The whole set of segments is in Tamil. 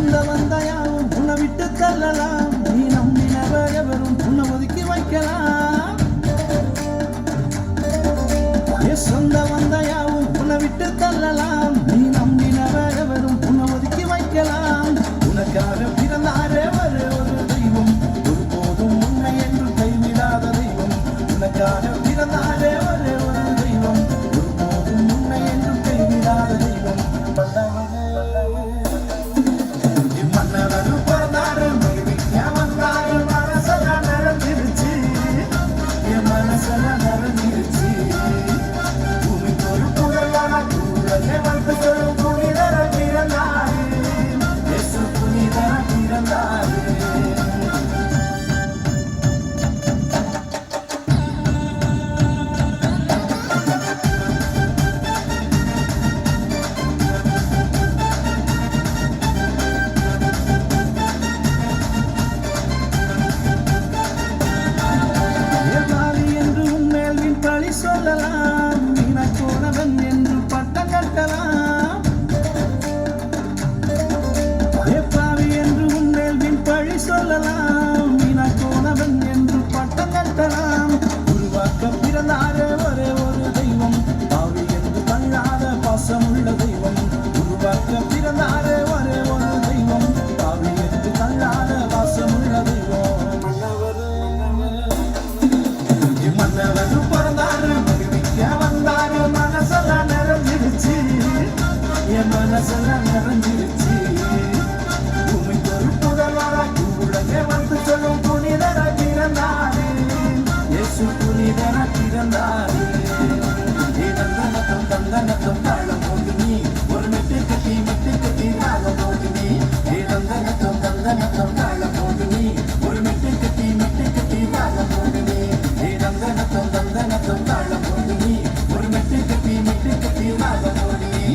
சொந்த வந்தாயாவும் உன்னை விட்டு தள்ளலாம். நீ நம்பினவர் எவரும் உன்னை ஒதுக்கி வைக்கலாம். சொந்த வந்தாயாவும் உன்னை விட்டு தள்ளலாம். நீ நம்பினவர் எவரும் உன்னை ஒதுக்கி வைக்கலாம். உனக்காக பிறந்தாரே ஒரு தெய்வம், ஒருபோதும் உன்னை என்று கைவிடாத தெய்வம். உனக்காக பிறந்தாரே ஒரு தெய்வம், ஒருபோதும் உன்னை என்று கைவிடாத தெய்வம். மன்னவரும் பிறந்தாரு, மகிழ்விக்க வந்தாரு, மனசெல்லாம் நிறைஞ்சிருச்சு, என் மனசெல்லாம் நிறைஞ்சிருச்சு. பூமிக்கு ஒரு புகழான கூடலே வந்து சொல்லும் புனிதர பிறந்தாரு, இயேசு புனிதர பிறந்தாரு. சொல்லலாம், வீணாக்கோனவன் என்று பட்டம் கட்டலாம். பாவி என்று உன்மேல் வின் பழி சொல்லலாம், வீணாக்கோனவன் என்று பட்டம் கட்டலாம். உருவாக்க பிறந்தாரே ஒரே ஒரு தெய்வம், பாவி என்று தள்ளாத பாசமுள்ள தெய்வம். உருவாக்க பிறந்தாரே ஒரே ஒரு தெய்வம், பாவி என்று தள்ளாத பாசமுள்ள தெய்வம். மன்னவரும் பிறந்தாரு, மகிழ்விக்க வந்தாரு, மனசெல்லாம் நிறைஞ்சிருச்சு, என் மனசெல்லாம் நிறைஞ்சிருச்சு. பூமிக்கு ஒரு புகழாராய் உலகே வந்து சொல்லும் புனிதர பிறந்தாரு, இயேசு புனிதர பிறந்தாரு. தந்தனத்தம் தந்தனத்தம் தாழம் போது நீ ஒரு மெட்டு கட்டி தாழம் போது நீ. தந்தனத்தம் தந்தனத்தம் தாழம் போது நீ ஒரு மெட்டு கட்டி தாழம் போது நீ. தந்தனத்தம் தந்தனத்தம் தாழம் போது நீ ஒரு மெட்டு கட்டி தாழம் போது நீ.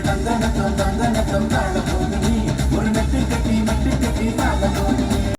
தந்தனத்தம் தந்தனத்தம் தாழம் போது நீ ஒரு மெட்டு கட்டி தாழம் போது.